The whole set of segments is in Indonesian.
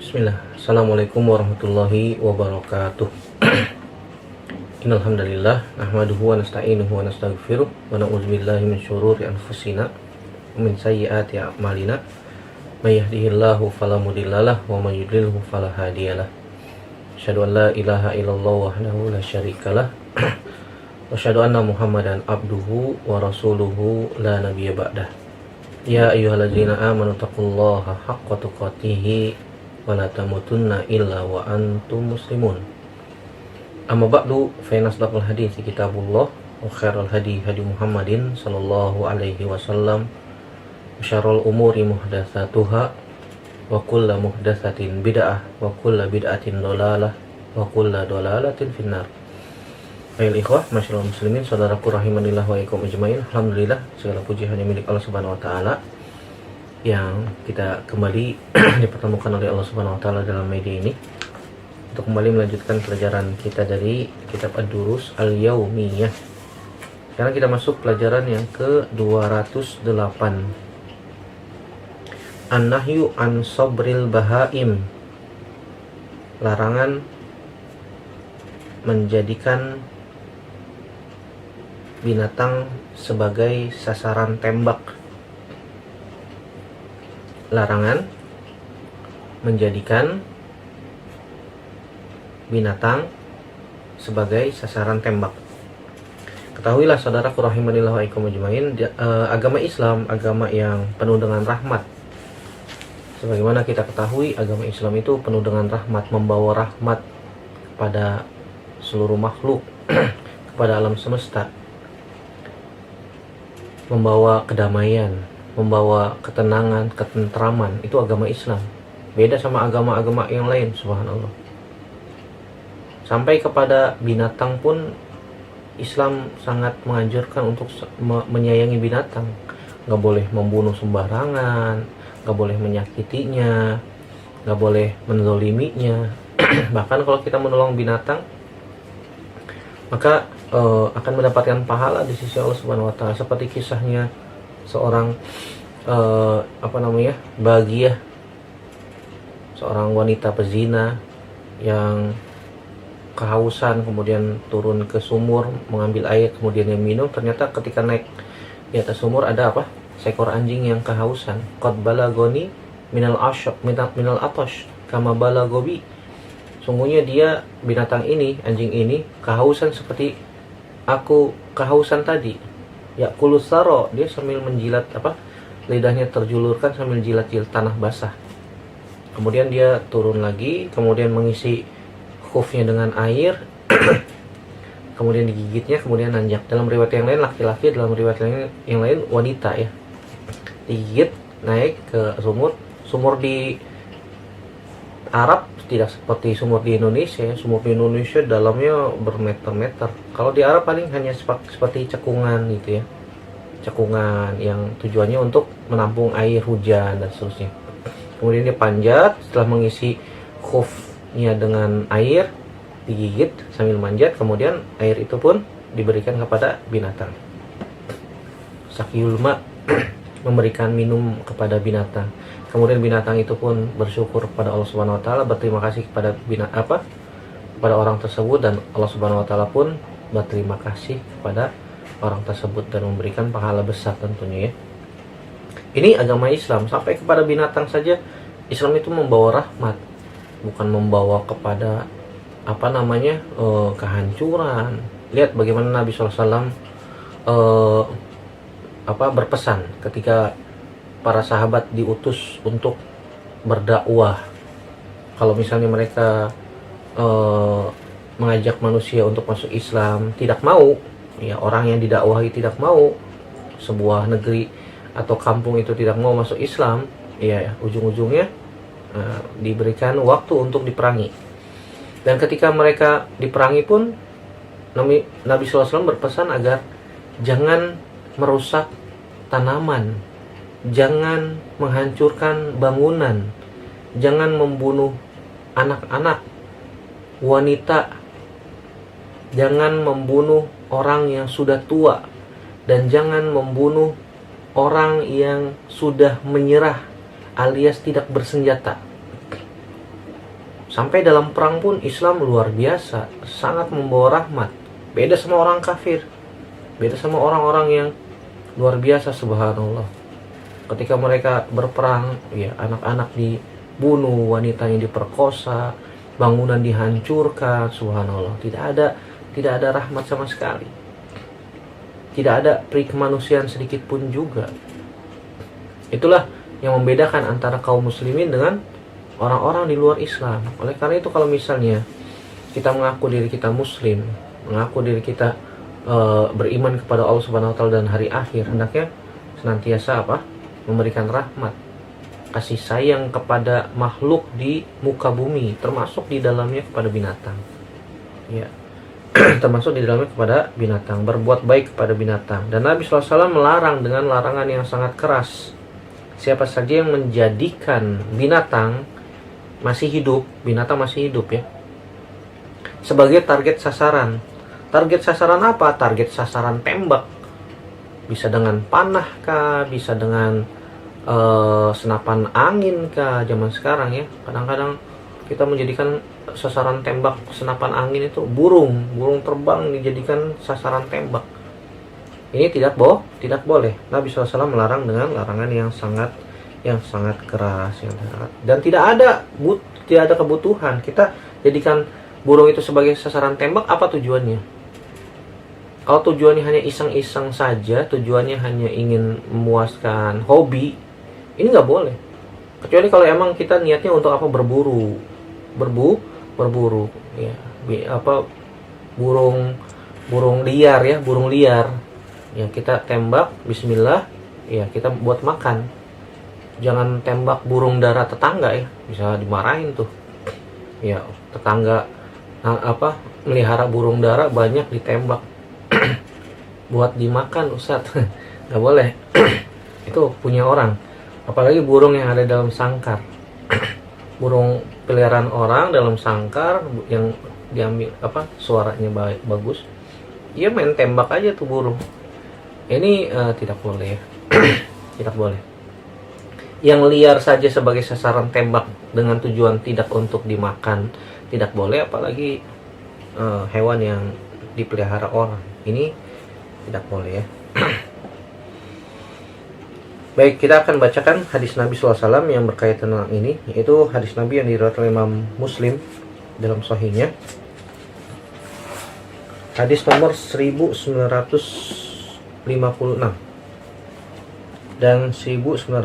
Bismillah. Assalamualaikum warahmatullahi wabarakatuh. Innalhamdalillah nahmaduhu wa nasta'inuhu wa nastaghfiruh wa na'udzubillahi min syururi anfusina wa min sayyiati a'malina. May yahdihillahu fala mudhillalah wa may yudlilhu fala hadiyalah. Asyhadu an la ilaha illallah wahdahu la syarikalah wa asyhadu anna Muhammadan abduhu wa rasuluhu la nabiyya ba'dah. Ya ayyuhalladzina amanu taqullaha haqqa tuqatih wala tamutunna illa wa antum muslimun. Amma ba'du, fa inna asdaqal hadithi kitabullah wa khairal hadi hadi Muhammadin sallallahu alaihi wasallam wa syarrul umuri muhdatsatuha wa kullu muhdatsatin bid'ah wa kullu bid'atin dhalalah wa kullu dhalalatin finnar. Ayol ikhwah, masyaallah muslimin, saudaraku rahimanillah wa ikum ajmain. Alhamdulillah, segala puji hanya milik Allah Subhanahu wa taala yang kita kembali dipertemukan oleh Allah Subhanahu wa taala dalam media ini untuk kembali melanjutkan pelajaran kita dari kitab Ad-Durus Al-Yaumiyah. Sekarang kita masuk pelajaran yang ke-208. An-nahyu an sabril bahaim. Larangan menjadikan binatang sebagai sasaran tembak. Larangan menjadikan binatang sebagai sasaran tembak. Ketahuilah saudaraku rahimanillah wa ikum ajmain, agama Islam agama yang penuh dengan rahmat. Sebagaimana kita ketahui, agama Islam itu penuh dengan rahmat, membawa rahmat kepada seluruh makhluk, kepada alam semesta, membawa kedamaian, membawa ketenangan, ketentraman. Itu agama Islam. Beda sama agama-agama yang lain, subhanallah. Sampai kepada binatang pun Islam sangat menganjurkan untuk menyayangi binatang. Gak boleh membunuh sembarangan, gak boleh menyakitinya, gak boleh menzoliminya. Bahkan kalau kita menolong binatang, maka akan mendapatkan pahala di sisi Allah Subhanahu wa taala, seperti kisahnya seorang bahagia, seorang wanita pezina yang kehausan, kemudian turun ke sumur mengambil air, kemudian dia minum. Ternyata ketika naik di atas sumur ada seekor anjing yang kehausan. Qad balagoni minal atash kama balagobi. Sungguhnya dia, binatang ini, anjing ini kehausan seperti aku kehausan tadi. Ya kulusaro, dia sambil menjilat lidahnya terjulurkan sambil jilat-jilat tanah basah. Kemudian dia turun lagi, kemudian mengisi khufnya dengan air, kemudian digigitnya, kemudian nanjak. Dalam riwayat yang lain laki-laki, dalam riwayat yang lain wanita ya. Digigit, naik ke sumur di Arab tidak seperti sumur di Indonesia. Sumur di Indonesia dalamnya bermeter-meter. Kalau di Arab paling hanya seperti cekungan gitu ya. Cekungan yang tujuannya untuk menampung air hujan dan seterusnya. Kemudian dia panjat, setelah mengisi khufnya dengan air, digigit sambil manjat, kemudian air itu pun diberikan kepada binatang. Sakiyul ma, memberikan minum kepada binatang. Kemudian binatang itu pun bersyukur kepada Allah Subhanahu wa taala, berterima kasih kepada kepada orang tersebut, dan Allah Subhanahu wa taala pun berterima kasih kepada orang tersebut dan memberikan pahala besar tentunya ya. Ini agama Islam, sampai kepada binatang saja Islam itu membawa rahmat, bukan membawa kepada kehancuran. Lihat bagaimana Nabi SAW berpesan ketika para sahabat diutus untuk berdakwah. Kalau misalnya mereka mengajak manusia untuk masuk Islam, tidak mau, ya orang yang didakwahi tidak mau, sebuah negeri atau kampung itu tidak mau masuk Islam, ya ujung-ujungnya diberikan waktu untuk diperangi. Dan ketika mereka diperangi pun Nabi SAW berpesan agar jangan merusak tanaman, jangan menghancurkan bangunan, jangan membunuh anak-anak, wanita, jangan membunuh orang yang sudah tua, dan jangan membunuh orang yang sudah menyerah alias tidak bersenjata. Sampai dalam perang pun Islam luar biasa, sangat membawa rahmat. Beda sama orang kafir, beda sama orang-orang yang luar biasa, subhanallah. Ketika mereka berperang, ya anak-anak dibunuh, wanitanya diperkosa, bangunan dihancurkan, subhanallah. Tidak ada rahmat sama sekali. Tidak ada peri kemanusiaan sedikit pun juga. Itulah yang membedakan antara kaum muslimin dengan orang-orang di luar Islam. Oleh karena itu, kalau misalnya kita mengaku diri kita muslim, mengaku diri kita beriman kepada Allah Subhanahu wa taala dan hari akhir, hendaknya senantiasa memberikan rahmat, kasih sayang kepada makhluk di muka bumi, termasuk di dalamnya kepada binatang. Ya. Termasuk di dalamnya kepada binatang, berbuat baik kepada binatang. Dan Nabi SAW melarang dengan larangan yang sangat keras. Siapa saja yang menjadikan binatang masih hidup ya, sebagai target sasaran. Target sasaran apa? Target sasaran tembak. Bisa dengan panah kah, bisa dengan senapan angin kah. Zaman sekarang ya, kadang-kadang kita menjadikan sasaran tembak senapan angin itu burung terbang dijadikan sasaran tembak. Ini tidak boleh. Nabi SAW melarang dengan larangan yang sangat keras, dan tidak ada kebutuhan kita jadikan burung itu sebagai sasaran tembak. Apa tujuannya? Kalau tujuannya hanya iseng-iseng saja, tujuannya hanya ingin memuaskan hobi, ini nggak boleh. Kecuali kalau emang kita niatnya untuk berburu ya, burung liar ya, kita tembak, bismillah ya, kita buat makan. Jangan tembak burung dara tetangga ya, bisa dimarahin tuh ya, tetangga melihara burung dara banyak ditembak buat dimakan, Ustadz. Nggak boleh. Itu punya orang, apalagi burung yang ada dalam sangkar. Burung peliharaan orang dalam sangkar yang diambil suaranya bagus, dia main tembak aja tuh burung. Ini tidak boleh ya. Tidak boleh. Yang liar saja sebagai sasaran tembak dengan tujuan tidak untuk dimakan, tidak boleh, apalagi hewan yang dipelihara orang. Ini tidak boleh ya. Baik, kita akan bacakan hadis Nabi SAW yang berkaitan dengan ini, yaitu hadis Nabi yang diriwayatkan oleh Imam Muslim dalam Sahihnya. Hadis nomor 1956 dan 1958.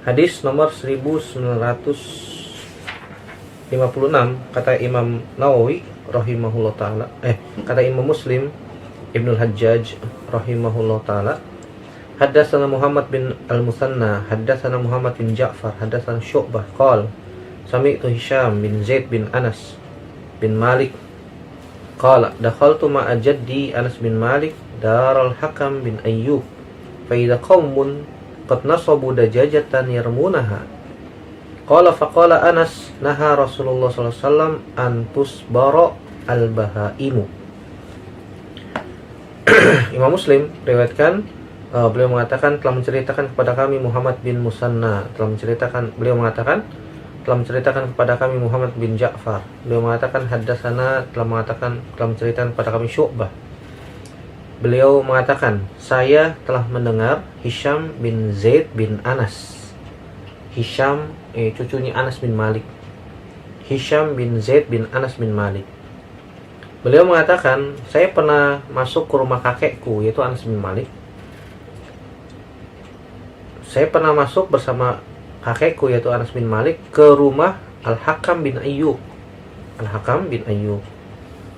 Hadis nomor 1956, kata Imam Nawawi rahimahullah taala, kata Imam Muslim Ibnul Hajjaj rahimahullah taala, haddatsana Muhammad bin Al-Musanna, haddatsana Muhammad bin Ja'far, haddatsana Syu'bah qala sami'tu Hisham bin Zaid bin Anas bin Malik qala dakhaltu ma'a jaddi Anas bin Malik daral Hakam bin Ayyub fa idza qaumun qad nasabu dajajatan yarmunaha qala faqala Anas naha Rasulullah sallallahu alaihi wasallam an tusbara al-bahaimu. Imam Muslim riwayatkan, beliau mengatakan telah menceritakan kepada kami Muhammad bin Musanna, telah menceritakan kepada kami Muhammad bin Ja'far. Beliau mengatakan haddatsana, telah menceritakan kepada kami Syu'bah. Beliau mengatakan, saya telah mendengar Hisham bin Zaid bin Anas. Hisham cucunya Anas bin Malik. Hisham bin Zaid bin Anas bin Malik. Beliau mengatakan, saya pernah masuk ke rumah kakekku, yaitu Anas bin Malik. Saya pernah masuk bersama kakekku, yaitu Anas bin Malik, ke rumah Al-Hakam bin Ayyub. Al-Hakam bin Ayyub.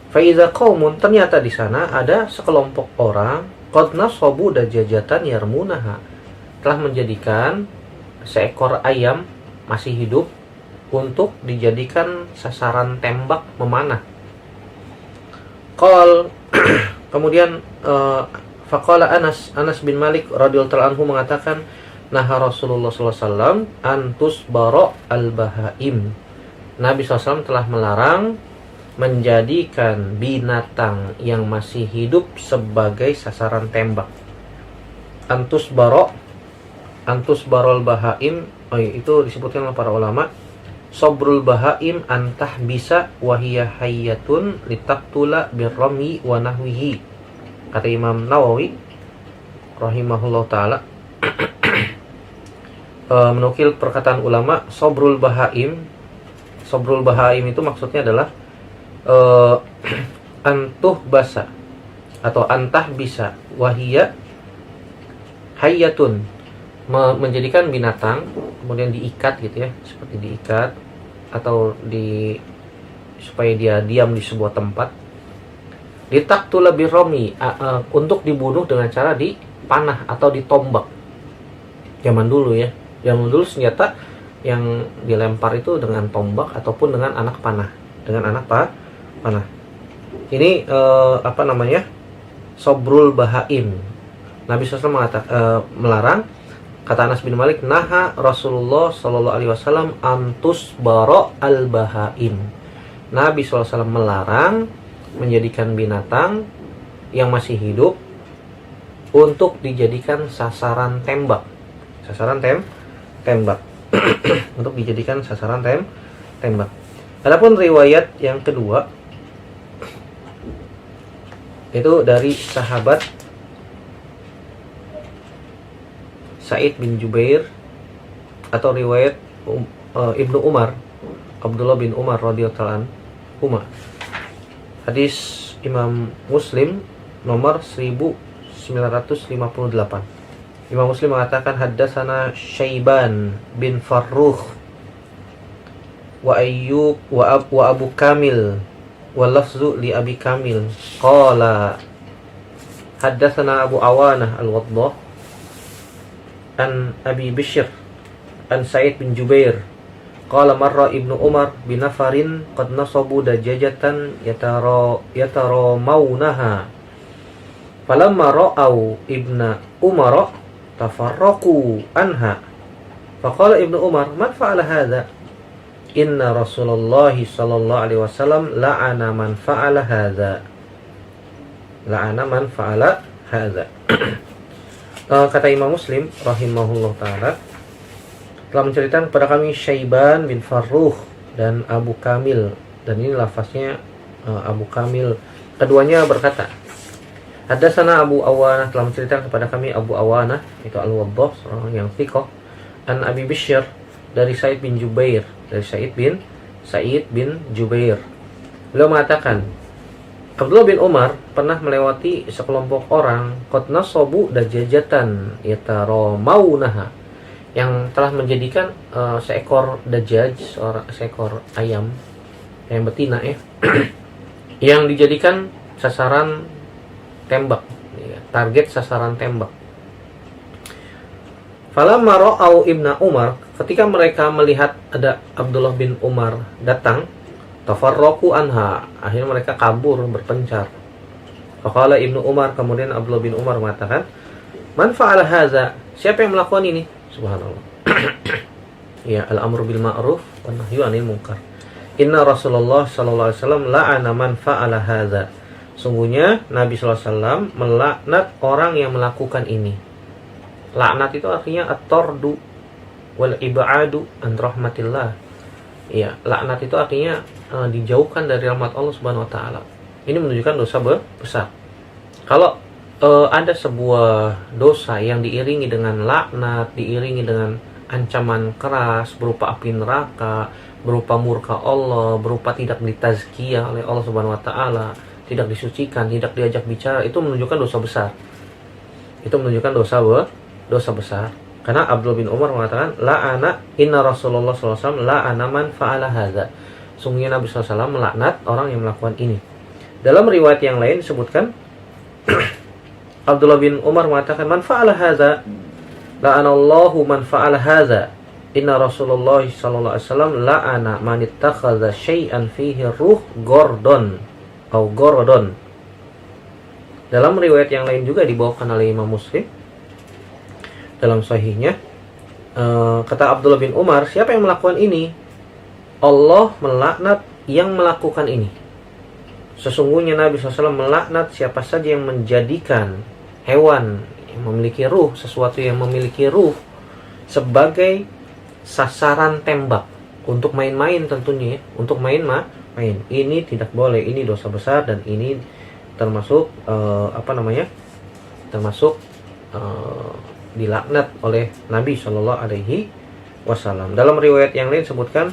Faiza qaumun, ternyata di sana ada sekelompok orang, qad nasabu dajajatan yarmunaha, telah menjadikan seekor ayam masih hidup untuk dijadikan sasaran tembak memanah. Kemudian faqala Anas bin Malik radhiyallahu anhu mengatakan, naha Rasulullah sallallahu alaihi wasallam antus bara al-bahaim. Nabi SAW telah melarang menjadikan binatang yang masih hidup sebagai sasaran tembak. Antus bara antus barol bahaim, itu disebutkan oleh para ulama, sobrul bahaim antah bisa wahiyah hayyatun litaktula birrami wa nahwihi. Kata Imam Nawawi rahimahullah ta'ala, menukil perkataan ulama, sobrul bahaim itu maksudnya adalah antuh basa atau antah bisa wahiyah hayyatun, menjadikan binatang kemudian diikat gitu ya, seperti diikat atau supaya dia diam di sebuah tempat, ditaktula birrami, untuk dibunuh dengan cara dipanah atau ditombak. Zaman dulu senjata yang dilempar itu dengan tombak ataupun dengan anak panah, panah. Ini sobrul bahaim. Nabi SAW melarang. Kata Anas bin Malik, naha Rasulullah sallallahu alaihi wasallam antus baro al bahaim. Nabi SAW melarang menjadikan binatang yang masih hidup untuk dijadikan sasaran tembak. Untuk dijadikan sasaran tembak. Adapun riwayat yang kedua itu dari sahabat Sa'id bin Jubair, atau riwayat Ibnu Umar, Abdullah bin Umar radhiyallahu anhu. Hadis Imam Muslim nomor 1958. Imam Muslim mengatakan, haddatsana Syaiban bin Farrukh wa Ayyub wa Abu Kamil wa lafzu li Abi Kamil qala haddatsana Abu Awanah al-Waddah an Abi Bishr an Sa'id bin Jubair qala marra Ibnu Umar binafarin qad nasabu dajajatan yataramawnaha falamma ra'au Ibnu Umar tafarraqu anha faqala Ibnu Umar man fa'ala hadha inna Rasulullah sallallahu alaihi wasallam la'ana man fa'ala hadha. Kata Imam Muslim rahimahullah ta'ala, telah menceritakan kepada kami Syaiban bin Farrukh dan Abu Kamil, dan ini lafaznya Abu Kamil. Keduanya berkata, haddatsana Abu Awanah, telah menceritakan kepada kami Abu Awanah, itu Al-Waddah, seorang yang thiqah, an Abi Bishr, dari Sa'id bin Jubair, dari Sa'id bin Jubair. Beliau mengatakan, Abdullah bin Umar pernah melewati sekelompok orang qad nasabu dajajatan yataramawnaha, yang telah menjadikan seekor dajaj, seekor ayam betina yang dijadikan sasaran tembak, target sasaran tembak. Falamma ra'au Ibnu Umar, ketika mereka melihat ada Abdullah bin Umar datang, tafarraqu anha, akhirnya mereka kabur, berpencar. Faqala Ibnu Umar, kemudian Abdullah bin Umar mengatakan, man fa'ala hadza, siapa yang melakukan ini? Subhanallah. Ya, al-amru bil ma'ruf wan nahyu 'anil munkar. Inna Rasulullah sallallahu alaihi wasallam la'ana man fa'ala hadza. Sungguhnya Nabi sallallahu alaihi wasallam melaknat orang yang melakukan ini. Laknat itu artinya at-tardu wal ib'adu an rahmatillah. Ya, laknat itu artinya dijauhkan dari rahmat Allah Subhanahu wa taala. Ini menunjukkan dosa besar. Kalau ada sebuah dosa yang diiringi dengan laknat, diiringi dengan ancaman keras berupa api neraka, berupa murka Allah, berupa tidak ditazkiyah oleh Allah Subhanahu wa taala, tidak disucikan, tidak diajak bicara, itu menunjukkan dosa besar. Itu menunjukkan dosa besar. Karena Abdullah bin Umar mengatakan, la'ana inna Rasulullah SAW la'ana man fa'ala hadza. Sungguhnya Nabi SAW melaknat orang yang melakukan ini. Dalam riwayat yang lain disebutkan, Abdullah bin Umar mengatakan, man fa'ala hadza la'anallahu man fa'ala hadza. Inna Rasulullah SAW la'ana man ittakhadha syai'an fihi ruh gordon atau gorodon. Dalam riwayat yang lain juga dibawakan oleh Imam Muslim dalam sahihnya, kata Abdullah bin Umar, siapa yang melakukan ini? Allah melaknat yang melakukan ini. Sesungguhnya Nabi SAW melaknat siapa saja yang menjadikan hewan yang memiliki ruh, sesuatu yang memiliki ruh, sebagai sasaran tembak untuk main-main tentunya ya, untuk main. Ini tidak boleh, ini dosa besar dan ini termasuk termasuk dilaknat oleh Nabi Shallallahu Alaihi Wasallam. Dalam riwayat yang lain sebutkan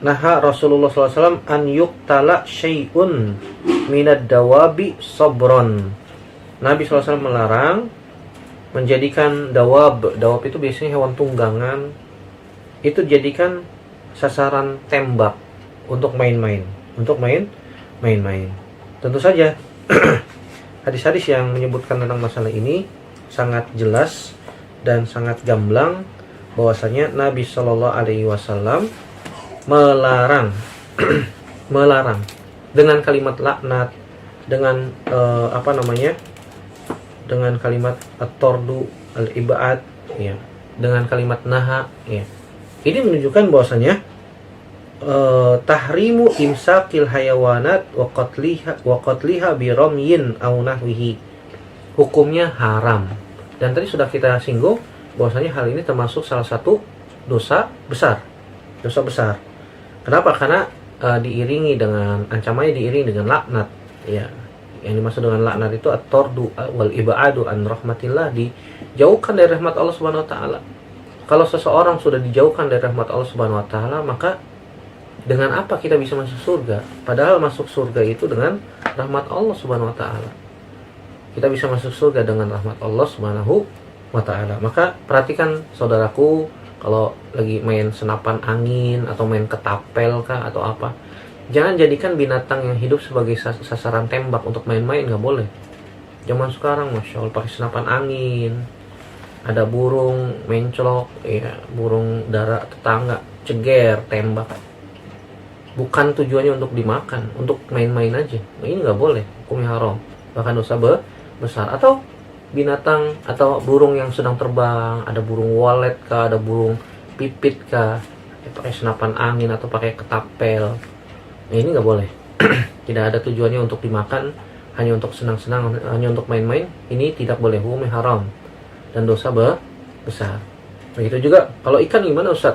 naha Rasulullah SAW an yuktala syai'un minad dawabi sabron. Nabi SAW melarang menjadikan dawab itu biasanya hewan tunggangan, itu jadikan sasaran tembak untuk main-main. Tentu saja hadis-hadis yang menyebutkan tentang masalah ini sangat jelas dan sangat gamblang bahwasanya Nabi Shallallahu Alaihi Wasallam melarang dengan kalimat laknat, dengan dengan kalimat at-tordu al-ibad ya, dengan kalimat naha ya. Ini menunjukkan bahwasanya tahrimu imsakil hayawanat wa qatliha bi ramyin aw nahwihi, hukumnya haram. Dan tadi sudah kita singgung bahwasanya hal ini termasuk salah satu dosa besar. Kenapa? Karena ancamannya diiringi dengan laknat ya. Yang dimaksud dengan laknat itu at-tordu wal ibadu an rahmatillah, dijauhkan dari rahmat Allah Subhanahu wa taala. Kalau seseorang sudah dijauhkan dari rahmat Allah Subhanahu wa taala, maka dengan apa kita bisa masuk surga? Padahal masuk surga itu dengan rahmat Allah Subhanahu wa taala. Kita bisa masuk surga dengan rahmat Allah Subhanahu wa taala. Maka perhatikan saudaraku, kalau lagi main senapan angin atau main ketapel kah atau apa, jangan jadikan binatang yang hidup sebagai sasaran tembak untuk main-main, nggak boleh. Zaman sekarang Masya Allah pakai senapan angin, ada burung mencolok ya, burung dara tetangga, ceger, tembak. Bukan tujuannya untuk dimakan, untuk main-main aja. Nah, ini nggak boleh, hukumnya haram, bahkan dosa besar. Atau binatang atau burung yang sedang terbang, ada burung walet kah, ada burung pipit kah, pakai senapan angin atau pakai ketapel. Nah, ini nggak boleh. Tidak ada tujuannya untuk dimakan, hanya untuk senang-senang, hanya untuk main-main. Ini tidak boleh, hukumnya haram dan dosa besar. Begitu juga kalau ikan, gimana Ustaz?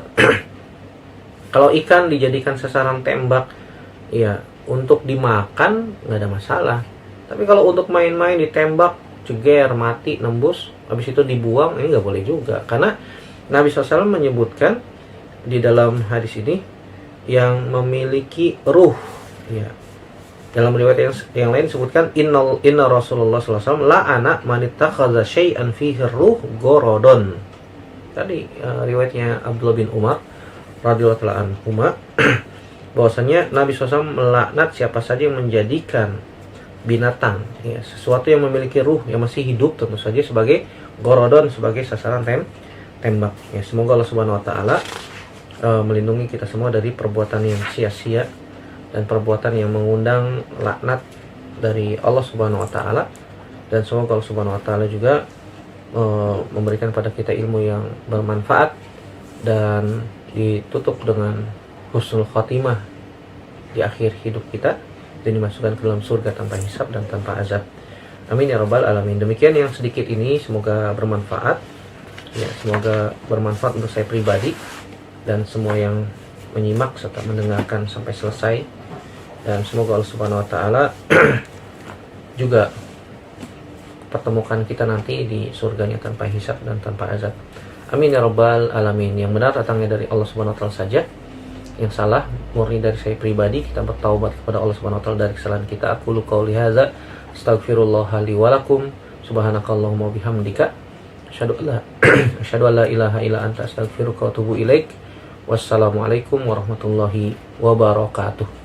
Kalau ikan dijadikan sasaran tembak ya untuk dimakan nggak ada masalah. Tapi kalau untuk main-main ditembak, ceger, mati, nembus, habis itu dibuang, ini nggak boleh juga. Karena Nabi SAW menyebutkan di dalam hadis ini yang memiliki ruh ya. Dalam riwayat yang lain disebutkan inna Rasulullah SAW la'ana man ittakhadha syai'an fihi ruh gorodon. Tadi riwayatnya Abdullah bin Umar radhiyallahu anhuma bahwasanya Nabi SAW melaknat siapa saja yang menjadikan binatang ya, sesuatu yang memiliki ruh, yang masih hidup tentu saja, sebagai gorodon, sebagai sasaran tembak ya. Semoga Allah Subhanahu wa taala melindungi kita semua dari perbuatan yang sia-sia dan perbuatan yang mengundang laknat dari Allah Subhanahu wa taala, dan semoga Allah Subhanahu wa taala juga memberikan pada kita ilmu yang bermanfaat dan ditutup dengan husnul khotimah di akhir hidup kita, dan dimasukkan ke dalam surga tanpa hisab dan tanpa azab. Amin ya rabbal alamin. Demikian yang sedikit ini, semoga bermanfaat ya, semoga bermanfaat untuk saya pribadi dan semua yang menyimak serta mendengarkan sampai selesai, dan semoga Allah Subhanahu wa taala juga pertemukan kita nanti di surganya tanpa hisab dan tanpa azab. Amin ya rabbal alamin. Yang benar datangnya dari Allah Subhanahu wa taala saja, yang salah murni dari saya pribadi. Kita bertaubat kepada Allah Subhanahu wa taala dari kesalahan kita. Aqulu qouli hadza astaghfirullah li wa lakum, subhanakallahumma bihamdika asyhadu an la ilaha illa anta astaghfiruka wa atubu ilaik. Wassalamualaikum warahmatullahi wabarakatuh.